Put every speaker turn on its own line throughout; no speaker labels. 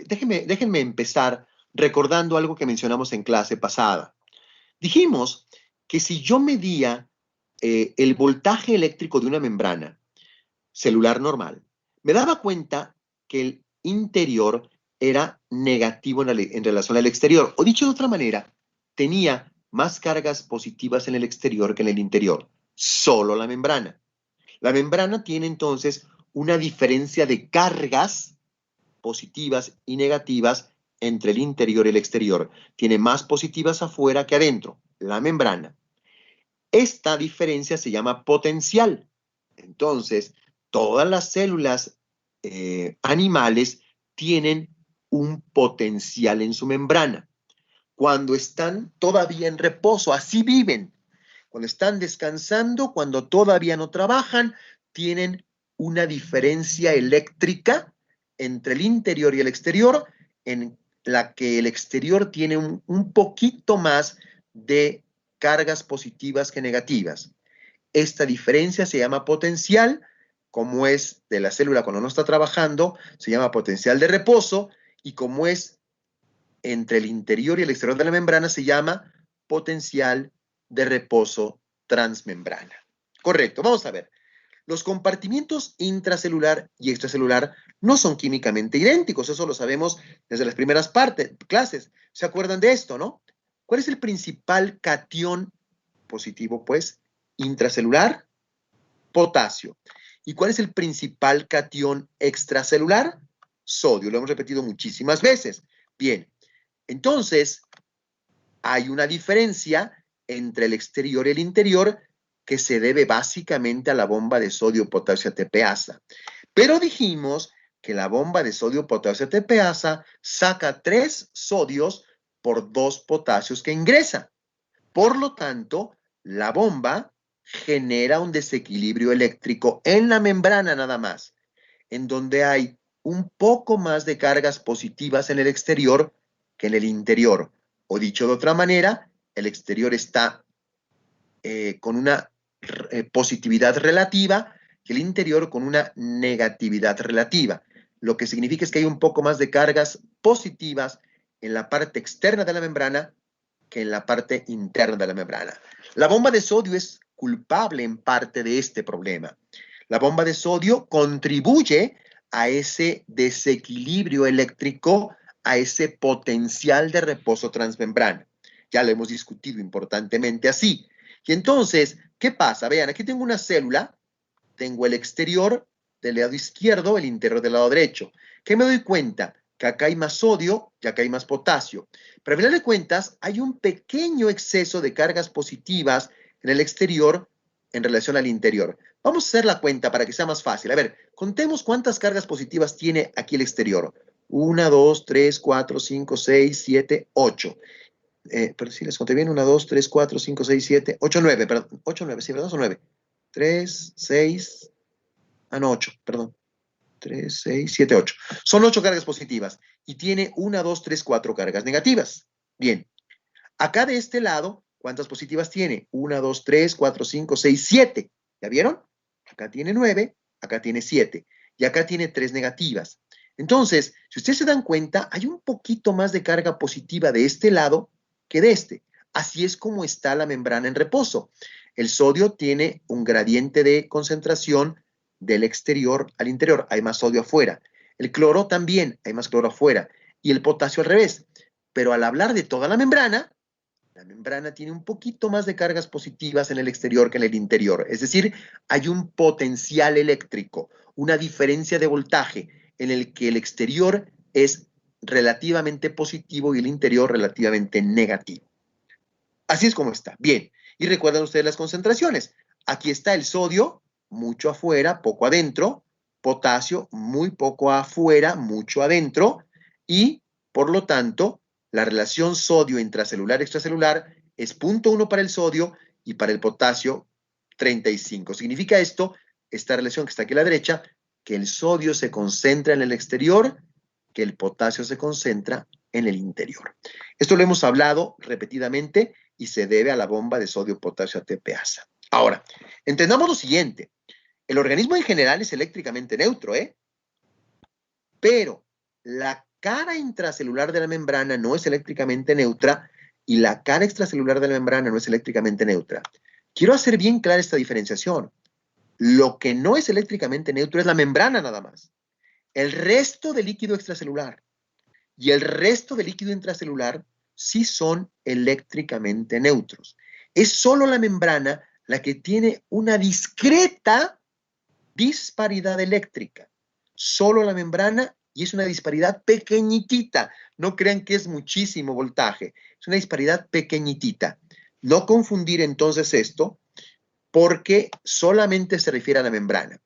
déjenme empezar recordando algo que mencionamos en clase pasada. Dijimos que si yo medía el voltaje eléctrico de una membrana celular normal, me daba cuenta que el interior era negativo en relación al exterior. O dicho de otra manera, tenía más cargas positivas en el exterior que en el interior. Solo la membrana. La membrana tiene entonces una diferencia de cargas positivas y negativas entre el interior y el exterior. Tiene más positivas afuera que adentro, la membrana. Esta diferencia se llama potencial. Entonces, todas las células animales tienen un potencial en su membrana. Cuando están todavía en reposo, así viven. Cuando están descansando, cuando todavía no trabajan, tienen una diferencia eléctrica entre el interior y el exterior, en la que el exterior tiene un poquito más de cargas positivas que negativas. Esta diferencia se llama potencial, como es de la célula cuando no está trabajando, se llama potencial de reposo, y como es entre el interior y el exterior de la membrana, se llama potencial de reposo transmembrana. Correcto, vamos a ver. Los compartimientos intracelular y extracelular no son químicamente idénticos, eso lo sabemos desde las primeras clases. ¿Se acuerdan de esto, no? ¿Cuál es el principal catión positivo, pues? Intracelular, potasio. ¿Y cuál es el principal catión extracelular? Sodio, lo hemos repetido muchísimas veces. Bien, entonces hay una diferencia entre el exterior y el interior que se debe básicamente a la bomba de sodio-potasio ATPasa. Pero dijimos que la bomba de sodio-potasio ATPasa saca 3 sodios por 2 potasios que ingresa. Por lo tanto, la bomba genera un desequilibrio eléctrico en la membrana nada más, en donde hay un poco más de cargas positivas en el exterior que en el interior. O dicho de otra manera, el exterior está con una positividad relativa y el interior con una negatividad relativa. Lo que significa es que hay un poco más de cargas positivas en la parte externa de la membrana que en la parte interna de la membrana. La bomba de sodio es culpable en parte de este problema. La bomba de sodio contribuye a ese desequilibrio eléctrico, a ese potencial de reposo transmembrana. Ya lo hemos discutido importantemente así. Y entonces, ¿qué pasa? Vean, aquí tengo una célula, tengo el exterior del lado izquierdo, el interior del lado derecho. ¿Qué me doy cuenta? Que acá hay más sodio y acá hay más potasio. Pero a final de cuentas, hay un pequeño exceso de cargas positivas en el exterior en relación al interior. Vamos a hacer la cuenta para que sea más fácil. A ver, contemos cuántas cargas positivas tiene aquí el exterior. 1, 2, 3, 4, 5, 6, 7, 8. Pero si les conté bien, 1, 2, 3, 4, 5, 6, 7, 8, 9, perdón. 8, 9, sí, ¿verdad? Son 9. 3, 6, no, 8, perdón. 3, 6, 7, 8. Son 8 cargas positivas y tiene 1, 2, 3, 4 cargas negativas. Bien, acá de este lado, ¿cuántas positivas tiene? 1, 2, 3, 4, 5, 6, 7. ¿Ya vieron? Acá tiene 9, acá tiene 7 y acá tiene 3 negativas. Entonces, si ustedes se dan cuenta, hay un poquito más de carga positiva de este lado que de este. Así es como está la membrana en reposo. El sodio tiene un gradiente de concentración del exterior al interior, hay más sodio afuera. El cloro también, hay más cloro afuera. Y el potasio al revés. Pero al hablar de toda la membrana tiene un poquito más de cargas positivas en el exterior que en el interior. Es decir, hay un potencial eléctrico, una diferencia de voltaje en el que el exterior es relativamente positivo y el interior relativamente negativo. Así es como está. Bien. Y recuerdan ustedes las concentraciones. Aquí está el sodio, mucho afuera, poco adentro. Potasio, muy poco afuera, mucho adentro. Y, por lo tanto, la relación sodio intracelular-extracelular es 0.1 para el sodio y para el potasio 35. Significa esto, esta relación que está aquí a la derecha, que el sodio se concentra en el exterior, que el potasio se concentra en el interior. Esto lo hemos hablado repetidamente y se debe a la bomba de sodio-potasio ATPasa. Ahora, entendamos lo siguiente. El organismo en general es eléctricamente neutro, ¿eh? Pero la cara intracelular de la membrana no es eléctricamente neutra y la cara extracelular de la membrana no es eléctricamente neutra. Quiero hacer bien clara esta diferenciación. Lo que no es eléctricamente neutro es la membrana nada más. El resto del líquido extracelular y el resto del líquido intracelular sí son eléctricamente neutros. Es solo la membrana la que tiene una discreta disparidad eléctrica. Solo la membrana, y es una disparidad pequeñitita. No crean que es muchísimo voltaje. Es una disparidad pequeñitita. No confundir entonces esto porque solamente se refiere a la membrana.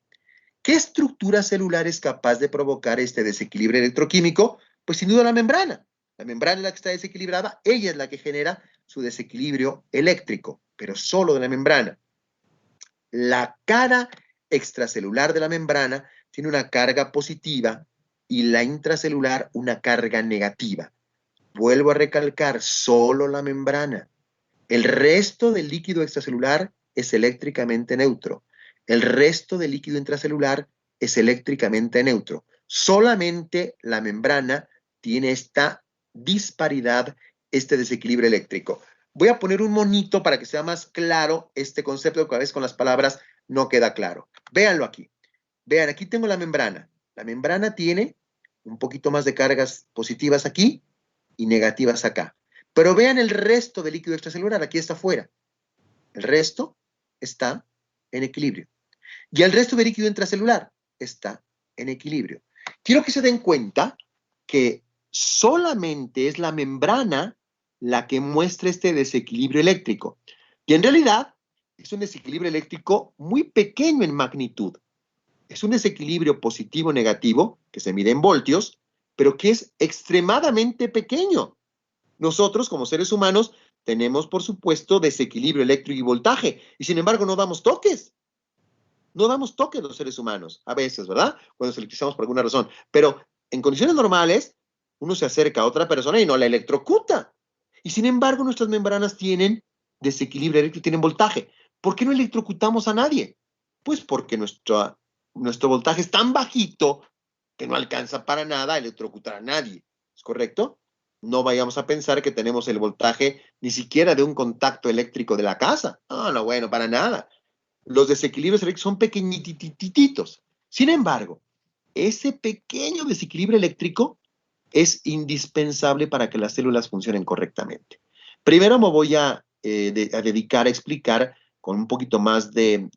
¿Qué estructura celular es capaz de provocar este desequilibrio electroquímico? Pues sin duda la membrana. La membrana es la que está desequilibrada, ella es la que genera su desequilibrio eléctrico, pero solo de la membrana. La cara extracelular de la membrana tiene una carga positiva y la intracelular una carga negativa. Vuelvo a recalcar, solo la membrana. El resto del líquido extracelular es eléctricamente neutro. El resto del líquido intracelular es eléctricamente neutro. Solamente la membrana tiene esta disparidad, este desequilibrio eléctrico. Voy a poner un monito para que sea más claro este concepto, que a veces con las palabras no queda claro. Véanlo aquí. Vean, aquí tengo la membrana. La membrana tiene un poquito más de cargas positivas aquí y negativas acá. Pero vean el resto del líquido extracelular, aquí está afuera. El resto está en equilibrio. Y el resto del líquido intracelular está en equilibrio. Quiero que se den cuenta que solamente es la membrana la que muestra este desequilibrio eléctrico. Y en realidad es un desequilibrio eléctrico muy pequeño en magnitud. Es un desequilibrio positivo-negativo que se mide en voltios, pero que es extremadamente pequeño. Nosotros, como seres humanos, tenemos, por supuesto, desequilibrio eléctrico y voltaje, y sin embargo no damos toques. No damos toques los seres humanos, a veces, ¿verdad? Cuando nos electrizamos por alguna razón. Pero en condiciones normales, uno se acerca a otra persona y no la electrocuta. Y sin embargo, nuestras membranas tienen desequilibrio eléctrico, tienen voltaje. ¿Por qué no electrocutamos a nadie? Pues porque nuestro voltaje es tan bajito que no alcanza para nada a electrocutar a nadie. ¿Es correcto? No vayamos a pensar que tenemos el voltaje ni siquiera de un contacto eléctrico de la casa. No, no, bueno, para nada. Los desequilibrios eléctricos son pequeñitititos. Sin embargo, ese pequeño desequilibrio eléctrico es indispensable para que las células funcionen correctamente. Primero me voy a dedicar a explicar con un poquito más de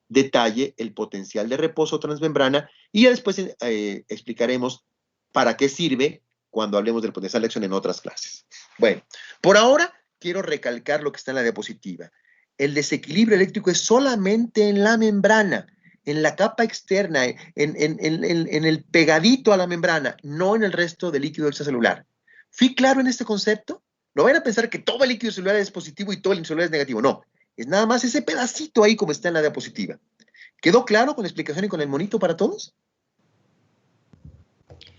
detalle el potencial de reposo transmembrana y ya después explicaremos para qué sirve cuando hablemos del potencial de acción en otras clases. Bueno, por ahora quiero recalcar lo que está en la diapositiva. El desequilibrio eléctrico es solamente en la membrana, en la capa externa, en el pegadito a la membrana, no en el resto del líquido extracelular. ¿Fui claro en este concepto? No vayan a pensar que todo el líquido celular es positivo y todo el celular es negativo. No, es nada más ese pedacito ahí como está en la diapositiva. ¿Quedó claro con la explicación y con el monito para todos?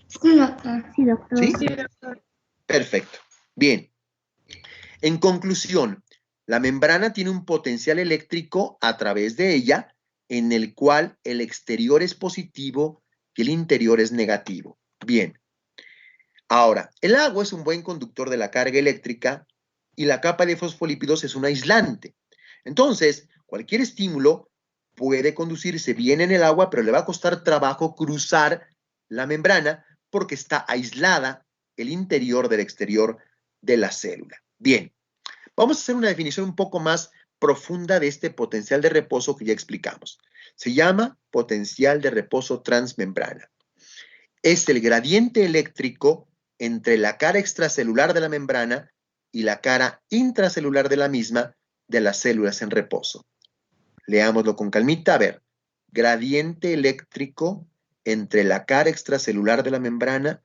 Sí, doctor. Sí, doctor.
¿Sí?
Sí, doctor.
Perfecto. Bien. En conclusión, la membrana tiene un potencial eléctrico a través de ella en el cual el exterior es positivo y el interior es negativo. Bien. Ahora, el agua es un buen conductor de la carga eléctrica y la capa de fosfolípidos es un aislante. Entonces, cualquier estímulo puede conducirse bien en el agua, pero le va a costar trabajo cruzar la membrana porque está aislada el interior del exterior de la célula. Bien, vamos a hacer una definición un poco más profunda de este potencial de reposo que ya explicamos. Se llama potencial de reposo transmembrana. Es el gradiente eléctrico entre la cara extracelular de la membrana y la cara intracelular de la misma de las células en reposo. Leámoslo con calmita. A ver, gradiente eléctrico entre la cara extracelular de la membrana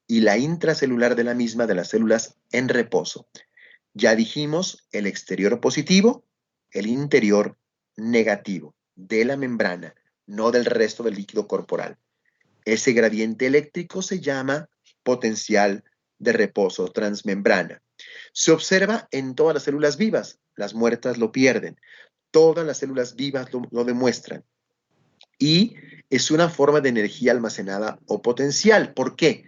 y la intracelular de la misma de las células en reposo. Ya dijimos el exterior positivo, el interior negativo de la membrana, no del resto del líquido corporal. Ese gradiente eléctrico se llama potencial de reposo transmembrana. Se observa en todas las células vivas, las muertas lo pierden. Todas las células vivas lo demuestran. Y es una forma de energía almacenada o potencial. ¿Por qué?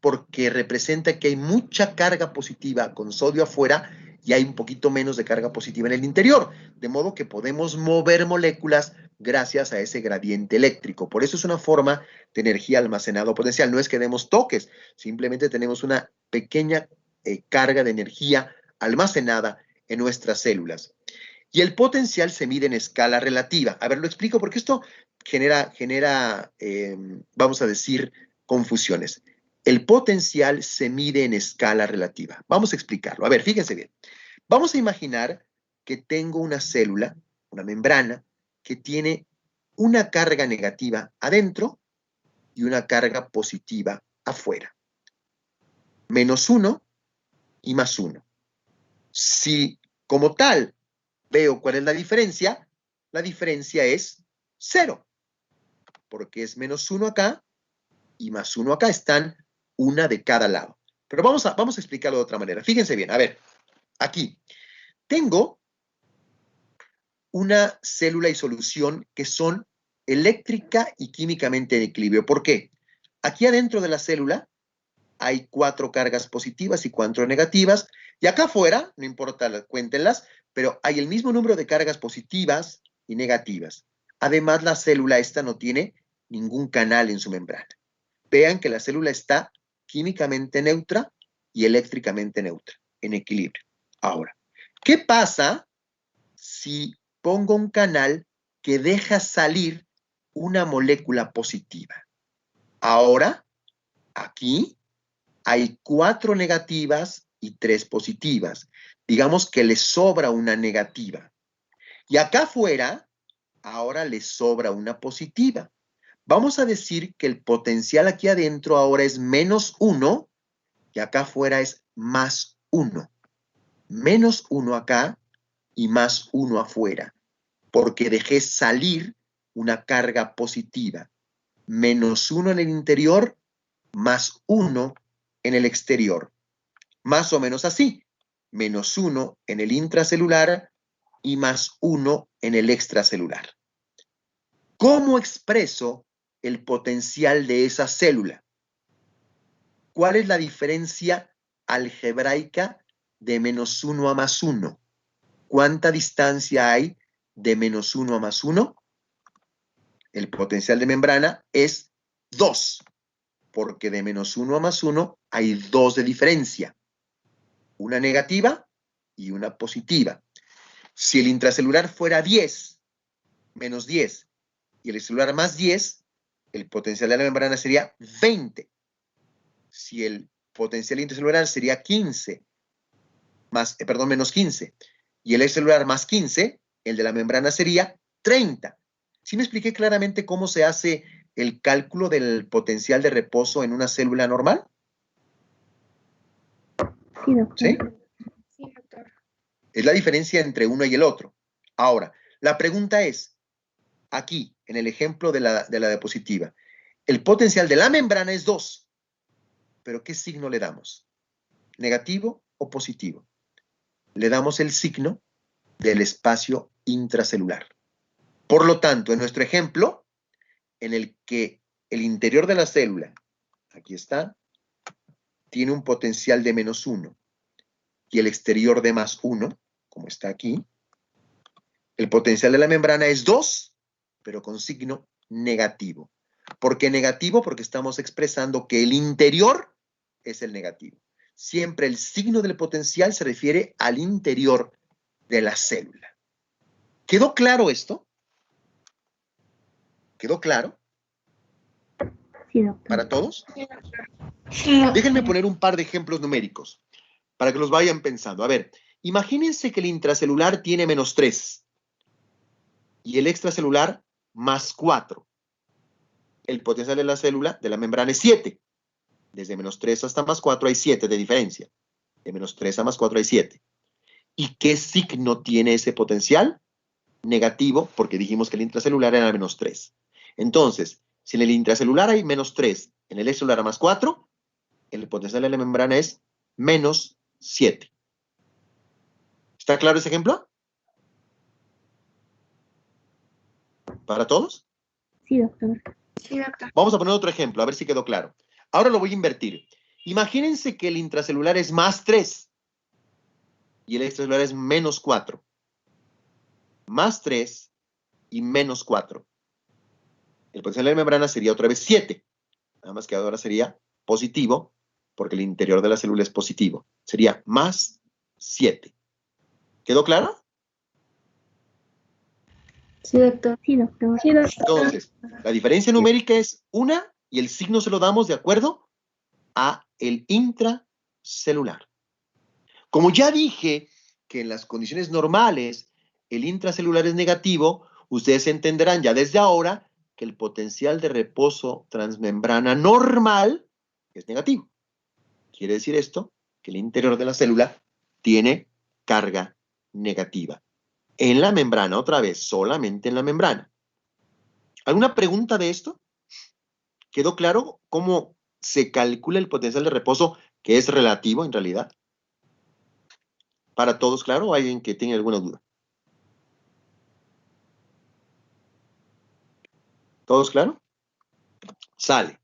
porque representa que hay mucha carga positiva con sodio afuera y hay un poquito menos de carga positiva en el interior, de modo que podemos mover moléculas gracias a ese gradiente eléctrico. Por eso es una forma de energía almacenada o potencial. No es que demos toques, simplemente tenemos una pequeña carga de energía almacenada en nuestras células. Y el potencial se mide en escala relativa. A ver, lo explico porque esto genera vamos a decir, confusiones. El potencial se mide en escala relativa. Vamos a explicarlo. A ver, fíjense bien. Vamos a imaginar que tengo una célula, una membrana, que tiene una carga negativa adentro y una carga positiva afuera. -1 y +1. Si como tal veo cuál es la diferencia es 0, porque es -1 acá y +1 acá, están una de cada lado. Pero vamos a explicarlo de otra manera. Fíjense bien, a ver, aquí tengo una célula y solución que son eléctrica y químicamente en equilibrio. ¿Por qué? Aquí adentro de la célula hay 4 cargas positivas y 4 negativas, y acá afuera, no importa, cuéntenlas, pero hay el mismo número de cargas positivas y negativas. Además, la célula esta no tiene ningún canal en su membrana. Vean que la célula está químicamente neutra y eléctricamente neutra, en equilibrio. Ahora, ¿qué pasa si pongo un canal que deja salir una molécula positiva? Ahora, aquí hay 4 negativas y 3 positivas. Digamos que le sobra una negativa. Y acá afuera, ahora le sobra una positiva. Vamos a decir que el potencial aquí adentro ahora es -1 y acá afuera es +1. -1 acá y +1 afuera, porque dejé salir una carga positiva. -1 en el interior, +1 en el exterior. Más o menos así. -1 en el intracelular y +1 en el extracelular. ¿Cómo expreso el potencial de esa célula? ¿Cuál es la diferencia algebraica de -1 a +1? ¿Cuánta distancia hay de -1 a +1? El potencial de membrana es 2, porque de -1 a +1 hay 2 de diferencia. Una negativa y una positiva. Si el intracelular fuera 10, -10, y el celular +10, el potencial de la membrana sería 20. Si el potencial intracelular sería 15, -15, y el extracelular +15, el de la membrana sería 30. ¿Sí me expliqué claramente cómo se hace el cálculo del potencial de reposo en una célula normal?
Sí, doctor.
¿Sí?
Sí, doctor.
Es la diferencia entre uno y el otro. Ahora, la pregunta es, aquí, en el ejemplo de la diapositiva, el potencial de la membrana es 2, pero ¿qué signo le damos? ¿Negativo o positivo? Le damos el signo del espacio intracelular. Por lo tanto, en nuestro ejemplo, en el que el interior de la célula, aquí está, tiene un potencial de -1 y el exterior de +1, como está aquí, el potencial de la membrana es 2, pero con signo negativo. ¿Por qué negativo? Porque estamos expresando que el interior es el negativo. Siempre el signo del potencial se refiere al interior de la célula. ¿Quedó claro esto? ¿Quedó claro?
Sí, doctor.
¿Para todos?
Sí, doctor.
Déjenme poner un par de ejemplos numéricos para que los vayan pensando. A ver, imagínense que el intracelular tiene -3 y el extracelular +4. El potencial de la célula, de la membrana, es 7. Desde -3 hasta +4 hay 7 de diferencia. De -3 a +4 hay 7. ¿Y qué signo tiene ese potencial? Negativo, porque dijimos que el intracelular era -3. Entonces, si en el intracelular hay -3, en el extracelular +4, el potencial de la membrana es -7. ¿Está claro ese ejemplo? ¿Para todos?
Sí, doctor. Sí, doctor.
Vamos a poner otro ejemplo, a ver si quedó claro. Ahora lo voy a invertir. Imagínense que el intracelular es más 3 y el extracelular es menos 4. Más 3 y menos 4. El potencial de la membrana sería otra vez 7. Nada más que ahora sería positivo, porque el interior de la célula es positivo. Sería más 7. ¿Quedó claro?
Sí, doctor. Sí, doctor. Sí, doctor.
Entonces, la diferencia numérica es 1 y el signo se lo damos de acuerdo a el intracelular. Como ya dije que en las condiciones normales el intracelular es negativo, ustedes entenderán ya desde ahora que el potencial de reposo transmembrana normal es negativo. Quiere decir esto que el interior de la célula tiene carga negativa. En la membrana, otra vez, solamente en la membrana. ¿Alguna pregunta de esto? ¿Quedó claro cómo se calcula el potencial de reposo, que es relativo en realidad? ¿Para todos claro o alguien que tenga alguna duda? ¿Todos claro? Sale.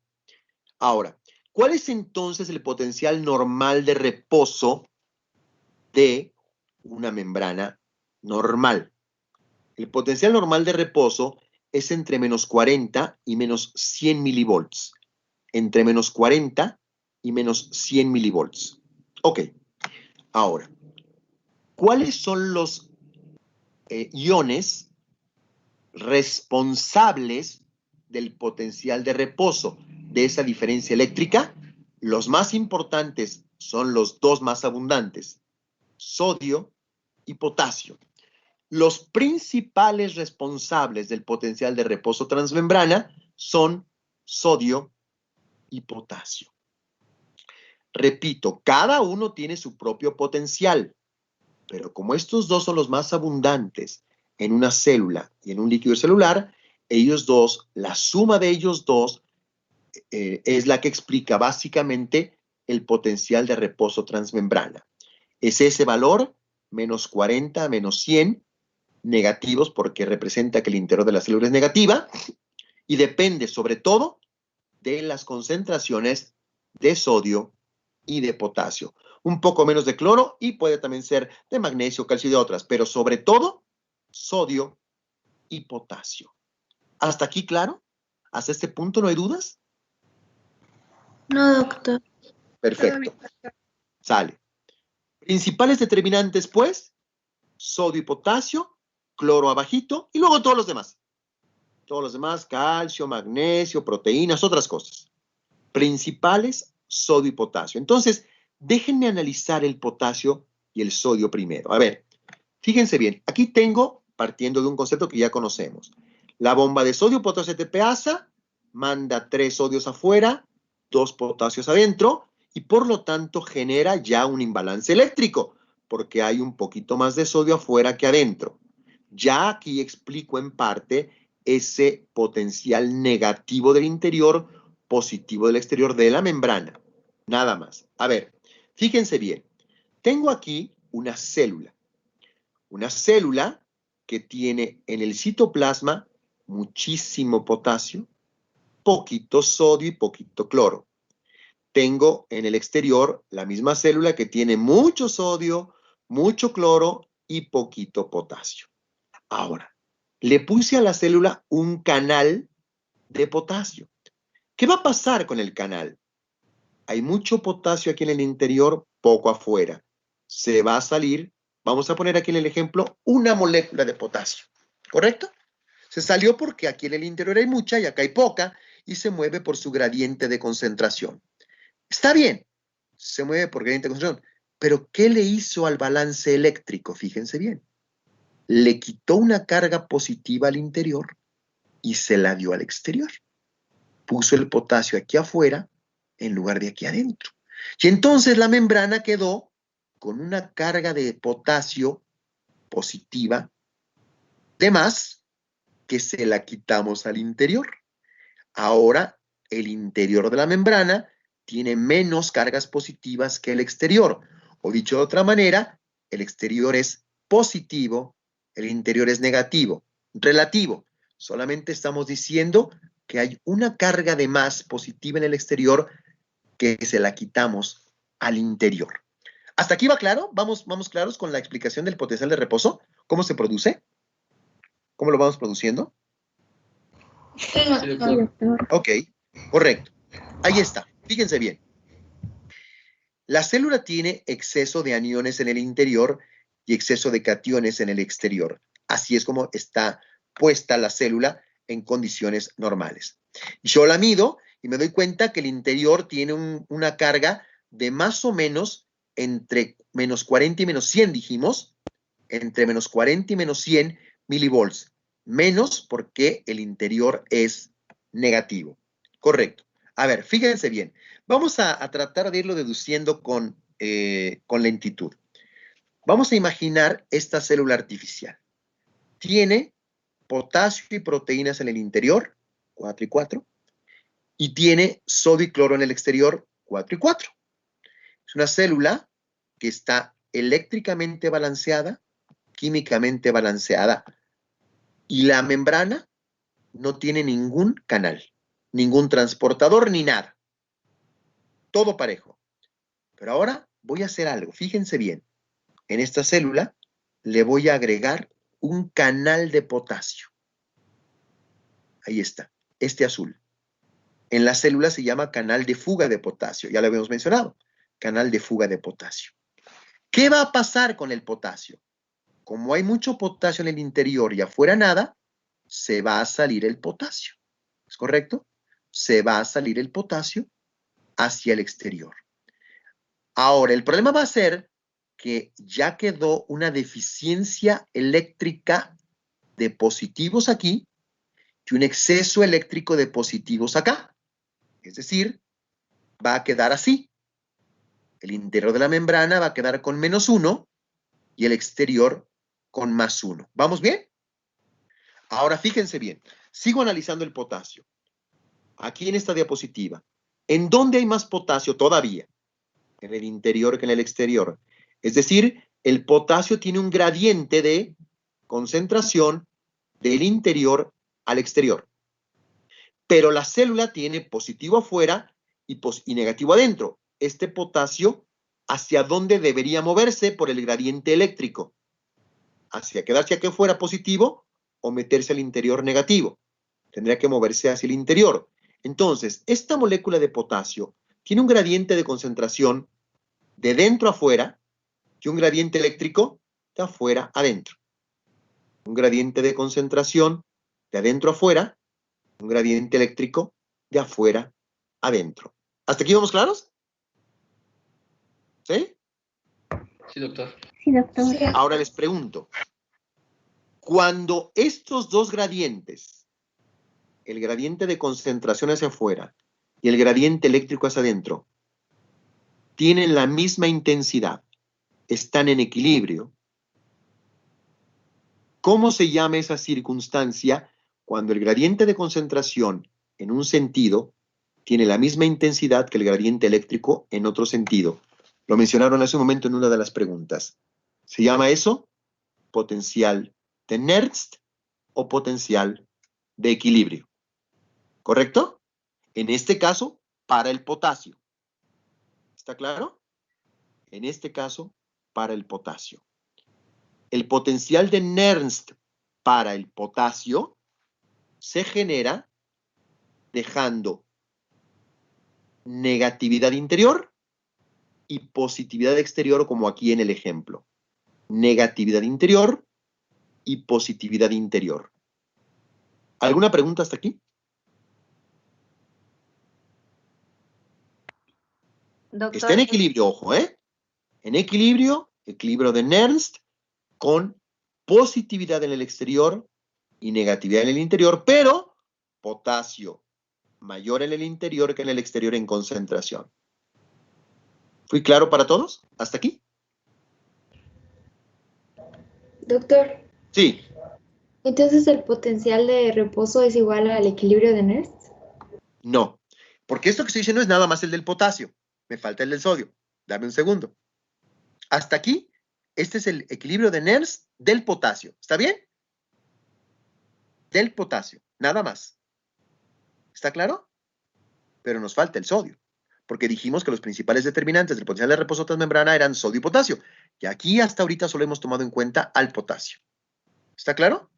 Ahora, ¿cuál es entonces el potencial normal de reposo de una membrana normal? El potencial normal de reposo es entre menos 40 y menos 100 milivolts. Entre menos 40 y menos 100 milivolts. Ok. Ahora, ¿cuáles son los iones responsables del potencial de reposo de esa diferencia eléctrica? Los más importantes son los dos más abundantes, sodio y potasio. Los principales responsables del potencial de reposo transmembrana son sodio y potasio. Repito, cada uno tiene su propio potencial, pero como estos dos son los más abundantes en una célula y en un líquido celular, ellos dos, la suma de ellos dos es la que explica básicamente el potencial de reposo transmembrana. Es ese valor, menos 40, menos 100, negativos porque representa que el interior de la célula es negativa y depende sobre todo de las concentraciones de sodio y de potasio. Un poco menos de cloro y puede también ser de magnesio, calcio y de otras, pero sobre todo sodio y potasio. ¿Hasta aquí claro? ¿Hasta este punto no hay dudas?
No, doctor.
Perfecto. Sale. Principales determinantes, pues, sodio y potasio, cloro abajito y luego todos los demás. Todos los demás, calcio, magnesio, proteínas, otras cosas. Principales, sodio y potasio. Entonces, déjenme analizar el potasio y el sodio primero. A ver, fíjense bien, aquí tengo, partiendo de un concepto que ya conocemos, la bomba de sodio, potasio, ATPasa, manda 3 sodios afuera, 2 potasios adentro, y por lo tanto genera ya un imbalance eléctrico, porque hay un poquito más de sodio afuera que adentro. Ya aquí explico en parte ese potencial negativo del interior, positivo del exterior de la membrana. Nada más. A ver, fíjense bien. Tengo aquí una célula. Una célula que tiene en el citoplasma muchísimo potasio, poquito sodio y poquito cloro. Tengo en el exterior la misma célula que tiene mucho sodio, mucho cloro y poquito potasio. Ahora, le puse a la célula un canal de potasio. ¿Qué va a pasar con el canal? Hay mucho potasio aquí en el interior, poco afuera. Se va a salir, vamos a poner aquí en el ejemplo, una molécula de potasio. ¿Correcto? Se salió porque aquí en el interior hay mucha y acá hay poca y se mueve por su gradiente de concentración. Está bien, se mueve por gradiente de concentración, pero ¿qué le hizo al balance eléctrico? Fíjense bien. Le quitó una carga positiva al interior y se la dio al exterior. Puso el potasio aquí afuera en lugar de aquí adentro. Y entonces la membrana quedó con una carga de potasio positiva de más que se la quitamos al interior. Ahora el interior de la membrana tiene menos cargas positivas que el exterior. O dicho de otra manera, el exterior es positivo, el interior es negativo, relativo. Solamente estamos diciendo que hay una carga de más positiva en el exterior que se la quitamos al interior. ¿Hasta aquí va claro? ¿Vamos claros con la explicación del potencial de reposo? ¿Cómo se produce? ¿Cómo lo vamos produciendo?
Sí, doctor.
Ok, correcto. Ahí está. Fíjense bien. La célula tiene exceso de aniones en el interior y exceso de cationes en el exterior. Así es como está puesta la célula en condiciones normales. Yo la mido y me doy cuenta que el interior tiene una carga de más o menos entre menos 40 y menos 100, dijimos, entre menos 40 y menos 100 milivolts. Menos porque el interior es negativo. Correcto. A ver, fíjense bien. Vamos a tratar de irlo deduciendo con lentitud. Vamos a imaginar esta célula artificial. Tiene potasio y proteínas en el interior, 4 y 4, y tiene sodio y cloro en el exterior, 4 y 4. Es una célula que está eléctricamente balanceada, químicamente balanceada, y la membrana no tiene ningún canal, ningún transportador ni nada. Todo parejo. Pero ahora voy a hacer algo. Fíjense bien. En esta célula le voy a agregar un canal de potasio. Ahí está, este azul. En la célula se llama canal de fuga de potasio. Ya lo habíamos mencionado. Canal de fuga de potasio. ¿Qué va a pasar con el potasio? Como hay mucho potasio en el interior y afuera nada, se va a salir el potasio. ¿Es correcto? Se va a salir el potasio hacia el exterior. Ahora, el problema va a ser que ya quedó una deficiencia eléctrica de positivos aquí y un exceso eléctrico de positivos acá. Es decir, va a quedar así. El interior de la membrana va a quedar con -1 y el exterior con +1. ¿Vamos bien? Ahora fíjense bien. Sigo analizando el potasio. Aquí en esta diapositiva. ¿En dónde hay más potasio todavía? En el interior que en el exterior. Es decir, el potasio tiene un gradiente de concentración del interior al exterior. Pero la célula tiene positivo afuera y negativo adentro. Este potasio, ¿hacia dónde debería moverse por el gradiente eléctrico? ¿Hacia quedarse aquí afuera positivo o meterse al interior negativo? Tendría que moverse hacia el interior. Entonces, esta molécula de potasio tiene un gradiente de concentración de dentro a afuera y un gradiente eléctrico de afuera a adentro. Un gradiente de concentración de adentro a afuera, un gradiente eléctrico de afuera a adentro. ¿Hasta aquí vamos claros? ¿Sí?
Sí, doctor.
Sí, doctor.
Ahora les pregunto, cuando estos dos gradientes, el gradiente de concentración hacia afuera y el gradiente eléctrico hacia adentro, tienen la misma intensidad, están en equilibrio, ¿cómo se llama esa circunstancia cuando el gradiente de concentración en un sentido tiene la misma intensidad que el gradiente eléctrico en otro sentido? Lo mencionaron hace un momento en una de las preguntas. ¿Se llama eso potencial de Nernst o potencial de equilibrio? ¿Correcto? En este caso, para el potasio. ¿Está claro? En este caso, para el potasio. El potencial de Nernst para el potasio se genera dejando negatividad interior y positividad exterior, como aquí en el ejemplo. Negatividad interior y positividad interior. ¿Alguna pregunta hasta aquí?
Doctor.
Está en equilibrio, ojo, ¿eh? En equilibrio, equilibrio de Nernst con positividad en el exterior y negatividad en el interior, pero potasio mayor en el interior que en el exterior en concentración. ¿Fui claro para todos? ¿Hasta aquí?
Doctor,
Sí.
entonces el potencial de reposo es igual al equilibrio de Nernst.
No, porque esto que estoy diciendo es nada más el del potasio. Me falta el del sodio. Dame un segundo. Hasta aquí, este es el equilibrio de Nernst del potasio. ¿Está bien? Del potasio, nada más. ¿Está claro? Pero nos falta el sodio. porque dijimos que los principales determinantes del potencial de reposo transmembrana eran sodio y potasio. Y aquí hasta ahorita solo hemos tomado en cuenta al potasio. ¿Está claro?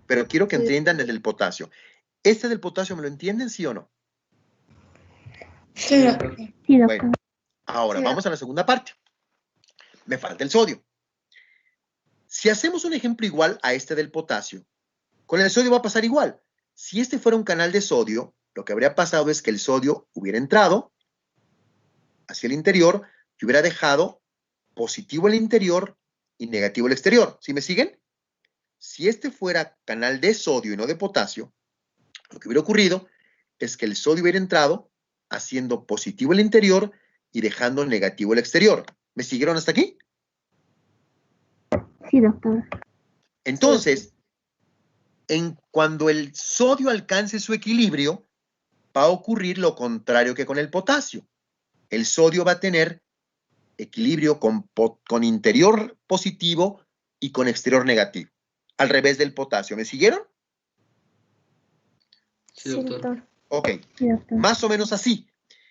Pero quiero que entiendan el del potasio. ¿Este del potasio me lo entienden, sí o no?
Sí, doctor.
Sí, doctor.
Bueno, ahora vamos a la segunda parte. Me falta el sodio. Si hacemos un ejemplo igual a este del potasio, con el sodio va a pasar igual. Si este fuera un canal de sodio, lo que habría pasado es que el sodio hubiera entrado hacia el interior y hubiera dejado positivo el interior y negativo el exterior. ¿Sí me siguen? Si este fuera canal de sodio y no de potasio, lo que hubiera ocurrido es que el sodio hubiera entrado haciendo positivo el interior y dejando negativo el exterior. ¿Me siguieron hasta aquí?
Sí, doctor.
Entonces, cuando el sodio alcance su equilibrio, va a ocurrir lo contrario que con el potasio. El sodio va a tener equilibrio con interior positivo y con exterior negativo. Al revés del potasio. ¿Me siguieron?
Sí, doctor.
Ok.
Sí, doctor.
Más o menos así.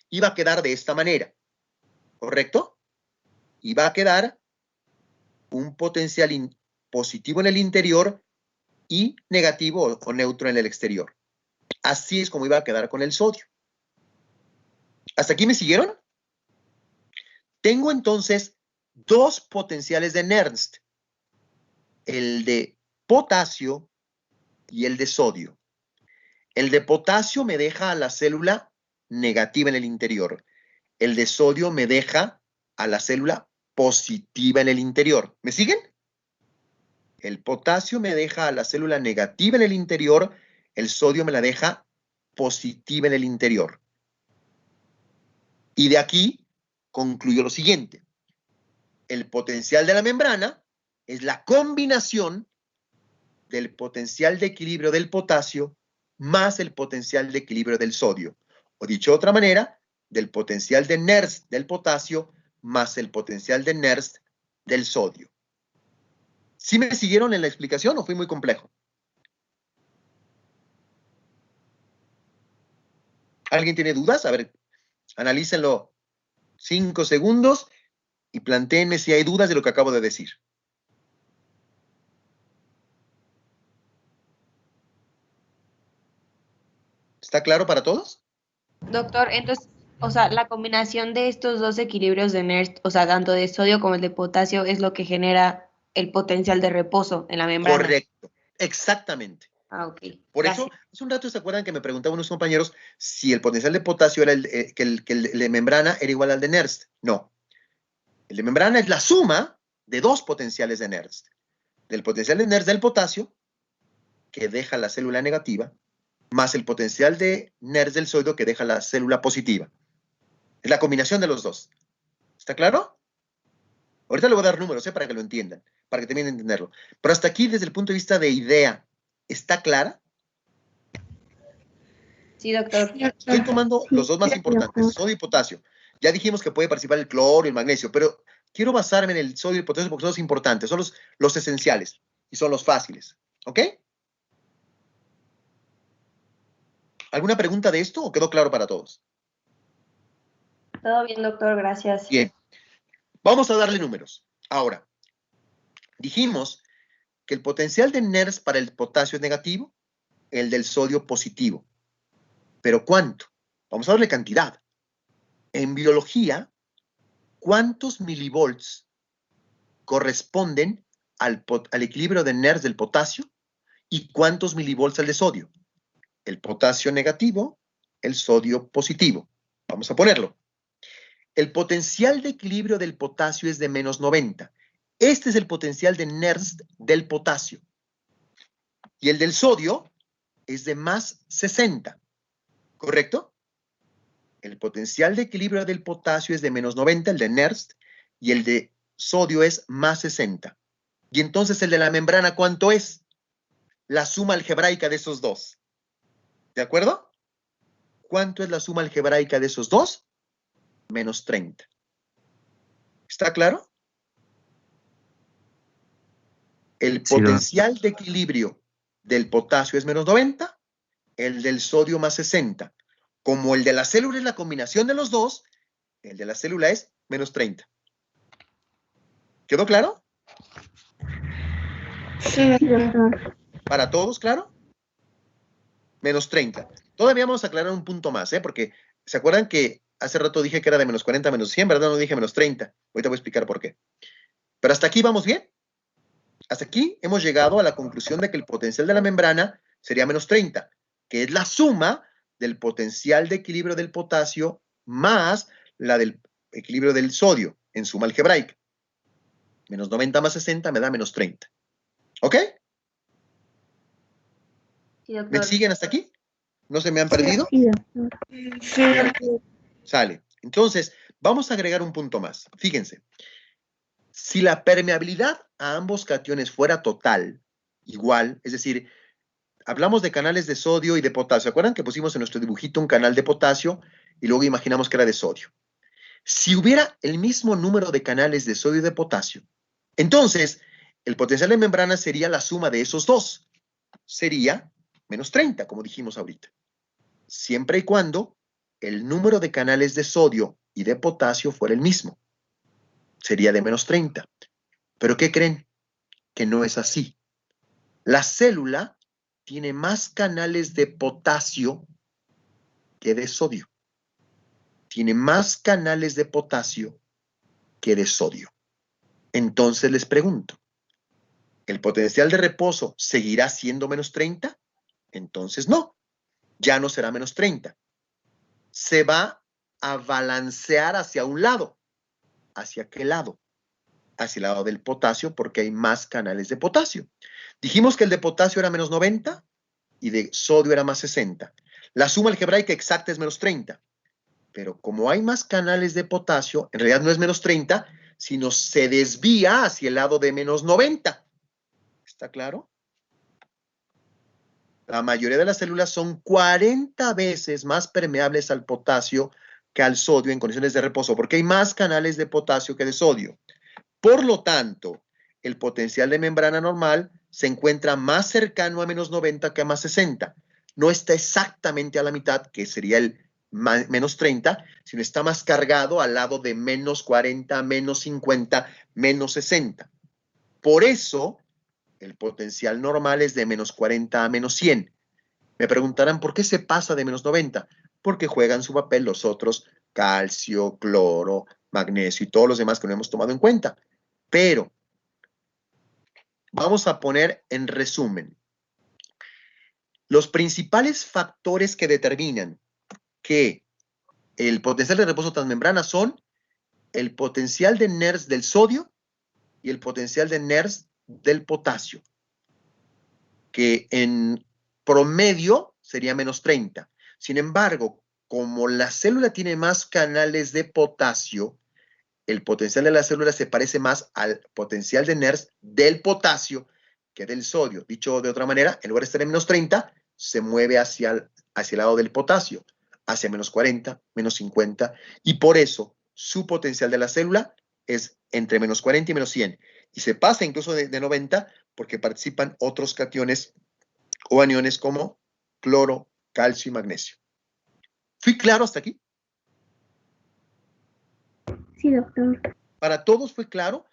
Iba a quedar de esta manera. ¿Correcto? Iba a quedar un potencial positivo en el interior y negativo o neutro en el exterior. Así es como iba a quedar con el sodio. ¿Hasta aquí me siguieron? Tengo entonces dos potenciales de Nernst. El de potasio y el de sodio. El de potasio me deja a la célula negativa en el interior. El de sodio me deja a la célula positiva en el interior. ¿Me siguen? El potasio me deja a la célula negativa en el interior, el sodio me la deja positiva en el interior. Y de aquí concluyo lo siguiente. El potencial de la membrana es la combinación del potencial de equilibrio del potasio más el potencial de equilibrio del sodio. O dicho de otra manera, del potencial de Nernst del potasio más el potencial de Nernst del sodio. ¿Sí me siguieron en la explicación o fue muy complejo? ¿Alguien tiene dudas? A ver, analícenlo 5 segundos y plantéenme si hay dudas de lo que acabo de decir. ¿Está claro para todos?
Doctor, entonces, o sea, la combinación de estos dos equilibrios de Nernst, o sea, tanto de sodio como el de potasio, es lo que genera el potencial de reposo en la membrana.
Correcto, exactamente.
Ah, ok.
Por eso, hace un rato se acuerdan que me preguntaban unos compañeros si el potencial de potasio era que el de membrana era igual al de Nernst. No. El de membrana es la suma de dos potenciales de Nernst. Del potencial de Nernst del potasio, que deja la célula negativa, más el potencial de Nernst del sodio, que deja la célula positiva. Es la combinación de los dos. ¿Está claro? Ahorita le voy a dar números, para que lo entiendan, para que terminen de entenderlo. Pero hasta aquí, desde el punto de vista de idea, ¿está clara?
Sí, doctor.
Estoy tomando los dos más importantes, sodio y potasio. Ya dijimos que puede participar el cloro y el magnesio, pero quiero basarme en el sodio y el potasio porque son los importantes, son los esenciales y son los fáciles. ¿Ok? ¿Alguna pregunta de esto o quedó claro para todos?
Todo bien, doctor, gracias.
Bien. Vamos a darle números. Ahora, dijimos que el potencial de Nernst para el potasio es negativo, el del sodio positivo. ¿Pero cuánto? Vamos a darle cantidad. En biología, ¿cuántos milivolts corresponden al equilibrio de Nernst del potasio y cuántos milivolts al de sodio? El potasio negativo, el sodio positivo. Vamos a ponerlo. El potencial de equilibrio del potasio es de menos 90. Este es el potencial de Nernst del potasio. Y el del sodio es de más 60. ¿Correcto? El potencial de equilibrio del potasio es de menos 90, el de Nernst, y el de sodio es más 60. Y entonces el de la membrana, ¿cuánto es? La suma algebraica de esos dos. ¿De acuerdo? ¿Cuánto es la suma algebraica de esos dos? Menos 30. ¿Está claro? El potencial de equilibrio del potasio es menos 90, el del sodio más 60. Como el de la célula es la combinación de los dos, el de la célula es menos 30. ¿Quedó claro?
Sí, doctor.
¿Para todos, claro? Menos 30. Todavía vamos a aclarar un punto más, porque ¿se acuerdan que hace rato dije que era de menos 40 a menos 100, ¿verdad? No dije menos 30. Ahorita voy a explicar por qué. Pero hasta aquí vamos bien. Hasta aquí hemos llegado a la conclusión de que el potencial de la membrana sería menos 30, que es la suma del potencial de equilibrio del potasio más la del equilibrio del sodio en suma algebraica. Menos 90 más 60 me da menos 30. ¿Ok?
Sí,
¿Me
doctor.
siguen hasta aquí? ¿No se me han perdido?
Sí, doctor. Sí, doctor.
Sale. Entonces, vamos a agregar un punto más. Fíjense. Si la permeabilidad a ambos cationes fuera total, igual, es decir, hablamos de canales de sodio y de potasio. ¿Se acuerdan que pusimos en nuestro dibujito un canal de potasio y luego imaginamos que era de sodio? Si hubiera el mismo número de canales de sodio y de potasio, entonces el potencial de membrana sería la suma de esos dos. Sería menos 30, como dijimos ahorita. Siempre y cuando el número de canales de sodio y de potasio fuera el mismo. Sería de menos 30. ¿Pero qué creen? Que no es así. La célula tiene más canales de potasio que de sodio. Tiene más canales de potasio que de sodio. Entonces les pregunto, ¿el potencial de reposo seguirá siendo menos 30? Entonces no, ya no será menos 30. Se va a balancear hacia un lado. ¿Hacia qué lado? Hacia el lado del potasio porque hay más canales de potasio. Dijimos que el de potasio era menos 90 y de sodio era más 60. La suma algebraica exacta es menos 30. Pero como hay más canales de potasio, en realidad no es menos 30, sino se desvía hacia el lado de menos 90. ¿Está claro? La mayoría de las células son 40 veces más permeables al potasio que al sodio en condiciones de reposo, porque hay más canales de potasio que de sodio. Por lo tanto, el potencial de membrana normal se encuentra más cercano a menos 90 que a más 60. No está exactamente a la mitad, que sería el menos 30, sino está más cargado al lado de menos 40, menos 50, menos 60. Por eso, el potencial normal es de menos 40 a menos 100. Me preguntarán, ¿por qué se pasa de menos 90? Porque juegan su papel los otros, calcio, cloro, magnesio y todos los demás que no hemos tomado en cuenta. Pero vamos a poner en resumen. Los principales factores que determinan que el potencial de reposo transmembrana son el potencial de NERS del sodio y el potencial de NERS del potasio, que en promedio sería menos 30. Sin embargo, como la célula tiene más canales de potasio, el potencial de la célula se parece más al potencial de NERS del potasio que del sodio. Dicho de otra manera, en lugar de estar en menos 30, se mueve hacia el lado del potasio, hacia menos 40, menos 50, y por eso su potencial de la célula es entre menos 40 y menos 100. Y se pasa incluso de 90 porque participan otros cationes o aniones como cloro, calcio y magnesio. ¿Fui claro hasta aquí?
Sí, doctor.
¿Para todos fue claro?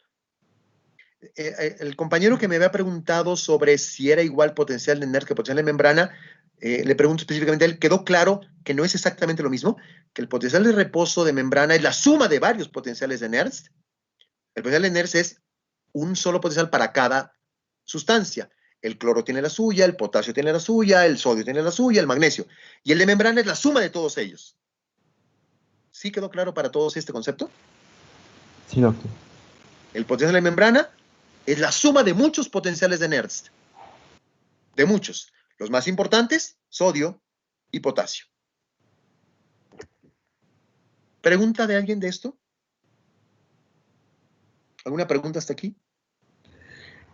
El compañero que me había preguntado sobre si era igual potencial de NERS que potencial de membrana, le pregunto específicamente a él, ¿quedó claro que no es exactamente lo mismo? Que el potencial de reposo de membrana es la suma de varios potenciales de NERS. El potencial de NERS es un solo potencial para cada sustancia. El cloro tiene la suya, el potasio tiene la suya, el sodio tiene la suya, el magnesio. Y el de membrana es la suma de todos ellos. ¿Sí quedó claro para todos este concepto?
Sí, doctor.
El potencial de membrana es la suma de muchos potenciales de NERS. De muchos. Los más importantes, sodio y potasio. ¿Pregunta de alguien de esto? ¿Alguna pregunta hasta aquí?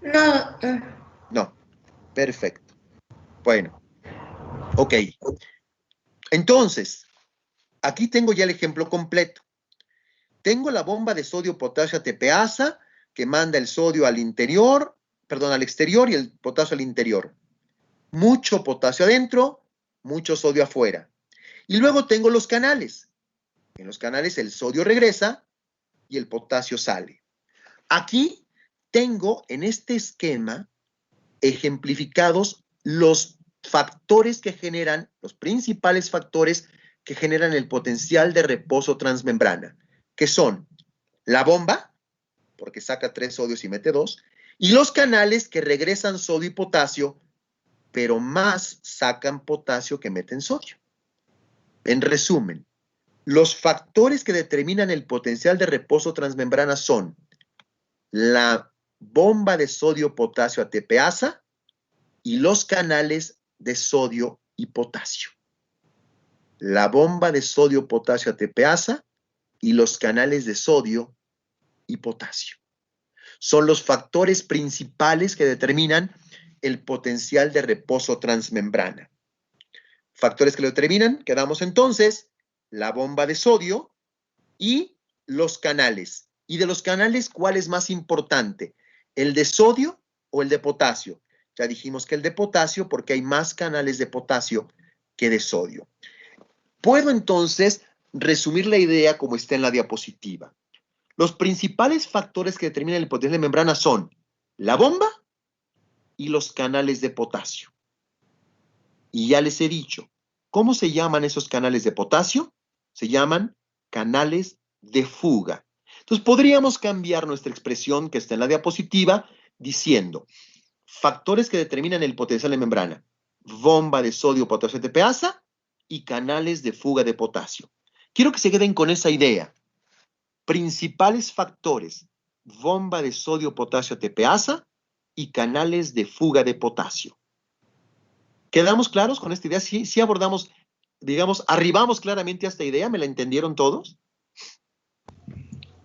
No.
No. Perfecto. Bueno. Ok. Entonces, aquí tengo ya el ejemplo completo. Tengo la bomba de sodio-potasio ATPasa que manda el sodio al interior, perdón, al exterior y el potasio al interior. Mucho potasio adentro, mucho sodio afuera. Y luego tengo los canales. En los canales el sodio regresa y el potasio sale. Aquí tengo en este esquema ejemplificados los factores que generan, los principales factores que generan el potencial de reposo transmembrana, que son la bomba, porque saca 3 sodios y mete 2, y los canales que regresan sodio y potasio, pero más sacan potasio que meten sodio. En resumen, los factores que determinan el potencial de reposo transmembrana son la bomba de sodio-potasio ATPasa y los canales de sodio y potasio. La bomba de sodio-potasio ATPasa y los canales de sodio y potasio. Son los factores principales que determinan el potencial de reposo transmembrana. Factores que lo determinan, quedamos entonces, la bomba de sodio y los canales. Y de los canales, ¿cuál es más importante? ¿El de sodio o el de potasio? Ya dijimos que el de potasio porque hay más canales de potasio que de sodio. Puedo entonces resumir la idea como está en la diapositiva. Los principales factores que determinan el potencial de membrana son la bomba y los canales de potasio. Y ya les he dicho, ¿cómo se llaman esos canales de potasio? Se llaman canales de fuga. Entonces podríamos cambiar nuestra expresión que está en la diapositiva diciendo factores que determinan el potencial de membrana, bomba de sodio, potasio, ATPasa y canales de fuga de potasio. Quiero que se queden con esa idea. Principales factores, bomba de sodio, potasio, ATPasa y canales de fuga de potasio. ¿Quedamos claros con esta idea? ¿Sí abordamos, digamos, arribamos claramente a esta idea? ¿Me la entendieron todos?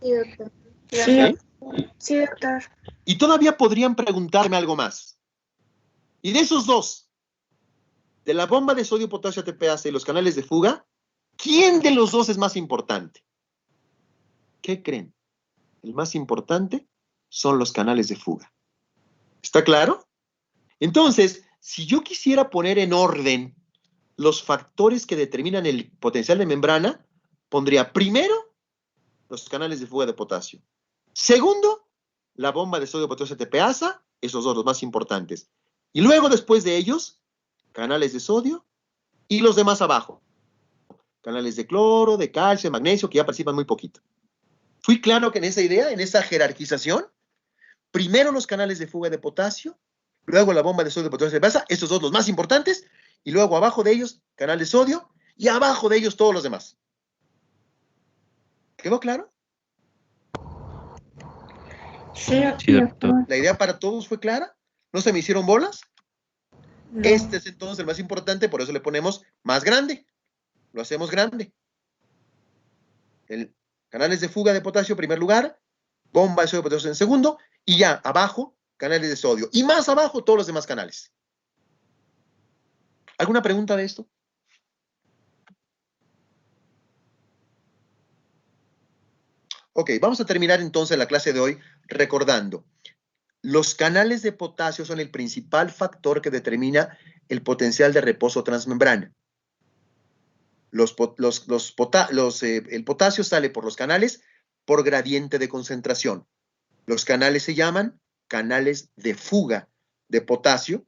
Sí, doctor.
¿Sí?
Sí, doctor.
Y todavía podrían preguntarme algo más. Y de esos dos, de la bomba de sodio, potasio, ATPasa y los canales de fuga, ¿quién de los dos es más importante? ¿Qué creen? El más importante son los canales de fuga. ¿Está claro? Entonces, si yo quisiera poner en orden los factores que determinan el potencial de membrana, pondría primero los canales de fuga de potasio. Segundo, la bomba de sodio, potasio, ATPasa, esos dos los más importantes. Y luego, después de ellos, canales de sodio y los demás abajo. Canales de cloro, de calcio, de magnesio, que ya participan muy poquito. ¿Fui claro que en esa idea, en esa jerarquización? Primero los canales de fuga de potasio, luego la bomba de sodio, potasio, ATPasa, estos dos los más importantes, y luego abajo de ellos, canal de sodio, y abajo de ellos todos los demás. ¿Quedó claro?
Sí,
doctor.
¿La idea para todos fue clara? ¿No se me hicieron bolas?
No.
Este es entonces el más importante, por eso le ponemos más grande. Lo hacemos grande. Canales de fuga de potasio en primer lugar, bomba de sodio, potasio en segundo, y ya abajo, canales de sodio. Y más abajo, todos los demás canales. ¿Alguna pregunta de esto? Ok, vamos a terminar entonces la clase de hoy recordando. Los canales de potasio son el principal factor que determina el potencial de reposo transmembrana. El potasio sale por los canales por gradiente de concentración. Los canales se llaman canales de fuga de potasio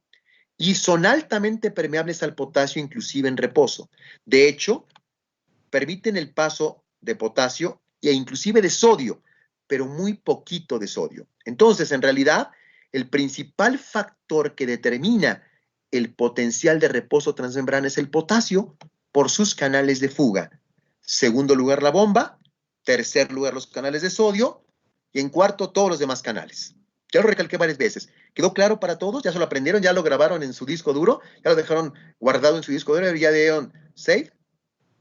y son altamente permeables al potasio, inclusive en reposo. De hecho, permiten el paso de potasio e inclusive de sodio, pero muy poquito de sodio. Entonces, en realidad, el principal factor que determina el potencial de reposo transmembrana es el potasio por sus canales de fuga. Segundo lugar, la bomba. Tercer lugar, los canales de sodio. Y en cuarto, todos los demás canales. Ya lo recalqué varias veces. ¿Quedó claro para todos? ¿Ya se lo aprendieron? ¿Ya lo grabaron en su disco duro? ¿Ya lo dejaron guardado en su disco duro? ¿Ya dieron save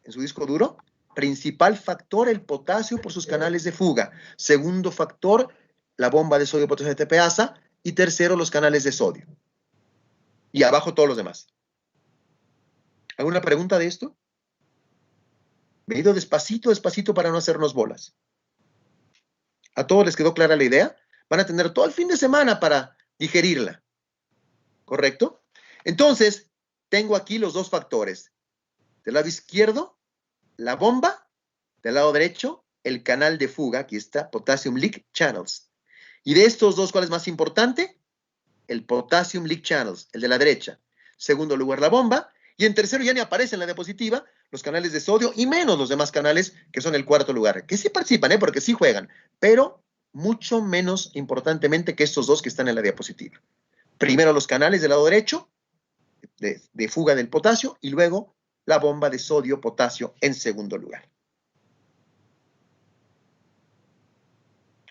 en su disco duro? Principal factor, el potasio por sus canales de fuga. Segundo factor, la bomba de sodio, potasio, ATPasa. Y tercero, los canales de sodio. Y abajo todos los demás. ¿Alguna pregunta de esto? Me he ido despacito, despacito para no hacernos bolas. ¿A todos les quedó clara la idea? Van a tener todo el fin de semana para digerirla. ¿Correcto? Entonces, tengo aquí los dos factores. Del lado izquierdo, la bomba. Del lado derecho, el canal de fuga. Aquí está, potassium leak channels. Y de estos dos, ¿cuál es más importante? El potassium leak channels, el de la derecha. Segundo lugar, la bomba. Y en tercero ya ni aparece en la diapositiva los canales de sodio y menos los demás canales que son el cuarto lugar. Que sí participan, porque sí juegan, pero mucho menos importantemente que estos dos que están en la diapositiva. Primero los canales del lado derecho de fuga del potasio y luego la bomba de sodio-potasio en segundo lugar.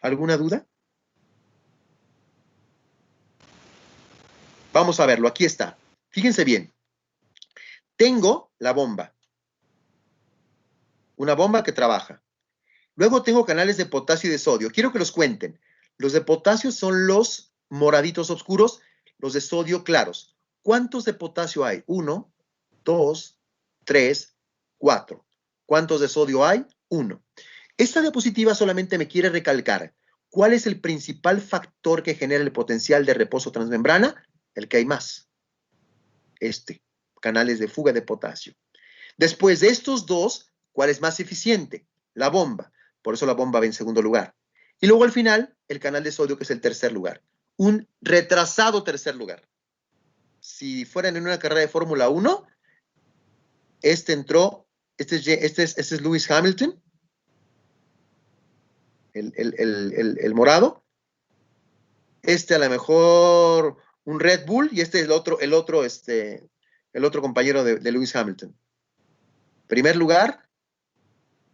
¿Alguna duda? Vamos a verlo, aquí está. Fíjense bien. Tengo la bomba. Una bomba que trabaja. Luego tengo canales de potasio y de sodio. Quiero que los cuenten. Los de potasio son los moraditos oscuros, los de sodio claros. ¿Cuántos de potasio hay? 1, 2, 3, 4. ¿Cuántos de sodio hay? 1. Esta diapositiva solamente me quiere recalcar cuál es el principal factor que genera el potencial de reposo transmembrana. El que hay más. Canales de fuga de potasio. Después de estos dos, ¿cuál es más eficiente? La bomba. Por eso la bomba va en segundo lugar. Y luego al final, el canal de sodio, que es el tercer lugar. Un retrasado tercer lugar. Si fueran en una carrera de Fórmula 1, entró, este es Lewis Hamilton, el morado. A lo mejor un Red Bull y el otro compañero de Lewis Hamilton. Primer lugar,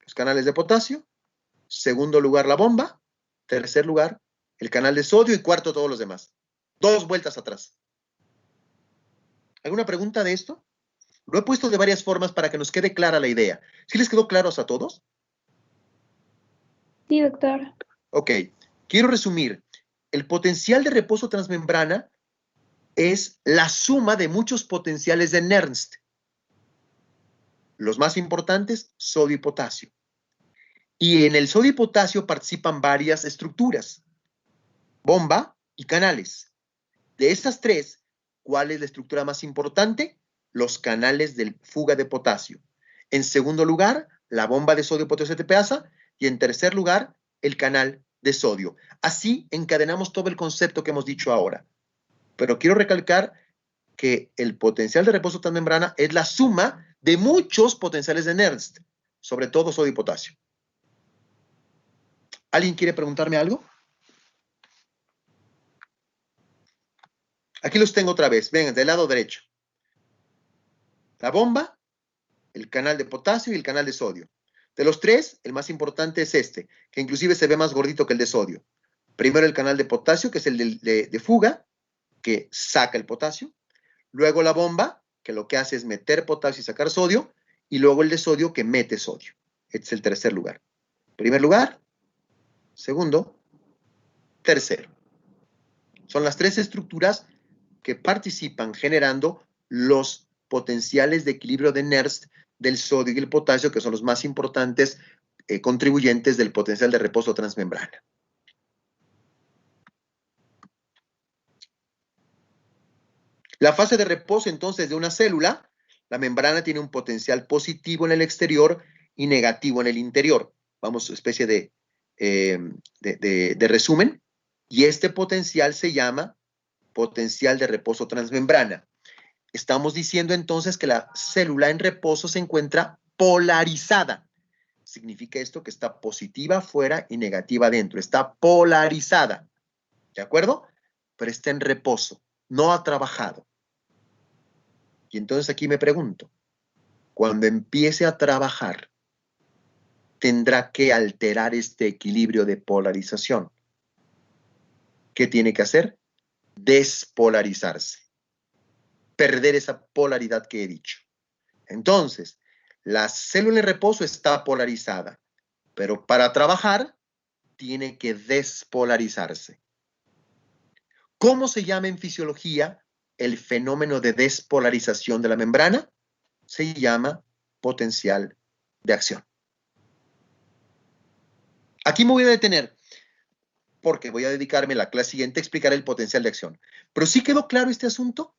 los canales de potasio. Segundo lugar, la bomba. Tercer lugar, el canal de sodio. Y cuarto, todos los demás. 2 vueltas atrás. ¿Alguna pregunta de esto? Lo he puesto de varias formas para que nos quede clara la idea. ¿Sí les quedó claro a todos?
Sí, doctor.
Ok. Quiero resumir. El potencial de reposo transmembrana es la suma de muchos potenciales de Nernst. Los más importantes, sodio y potasio. Y en el sodio y potasio participan varias estructuras. Bomba y canales. De estas tres, ¿cuál es la estructura más importante? Los canales de fuga de potasio. En segundo lugar, la bomba de sodio potasio ATPasa. Y en tercer lugar, el canal de sodio. Así encadenamos todo el concepto que hemos dicho ahora. Pero quiero recalcar que el potencial de reposo transmembrana es la suma de muchos potenciales de Nernst, sobre todo sodio y potasio. ¿Alguien quiere preguntarme algo? Aquí los tengo otra vez. Vengan, del lado derecho. La bomba, el canal de potasio y el canal de sodio. De los tres, el más importante es que inclusive se ve más gordito que el de sodio. Primero el canal de potasio, que es el de fuga, que saca el potasio. Luego la bomba, que lo que hace es meter potasio y sacar sodio. Y luego el de sodio, que mete sodio. Este es el tercer lugar. Primer lugar, segundo, tercero. Son las tres estructuras que participan generando los potenciales de equilibrio de Nernst del sodio y el potasio, que son los más importantes contribuyentes del potencial de reposo transmembrana. La fase de reposo, entonces, de una célula, la membrana tiene un potencial positivo en el exterior y negativo en el interior. Vamos, especie de resumen. Y este potencial se llama potencial de reposo transmembrana. Estamos diciendo entonces que la célula en reposo se encuentra polarizada. Significa esto que está positiva afuera y negativa adentro. Está polarizada. ¿De acuerdo? Pero está en reposo. No ha trabajado. Y entonces aquí me pregunto, cuando empiece a trabajar, tendrá que alterar este equilibrio de polarización. ¿Qué tiene que hacer? Despolarizarse. Perder esa polaridad que he dicho. Entonces, la célula en reposo está polarizada, pero para trabajar tiene que despolarizarse. ¿Cómo se llama en fisiología el fenómeno de despolarización de la membrana? Se llama potencial de acción. Aquí me voy a detener porque voy a dedicarme la clase siguiente a explicar el potencial de acción. Pero ¿sí quedó claro este asunto?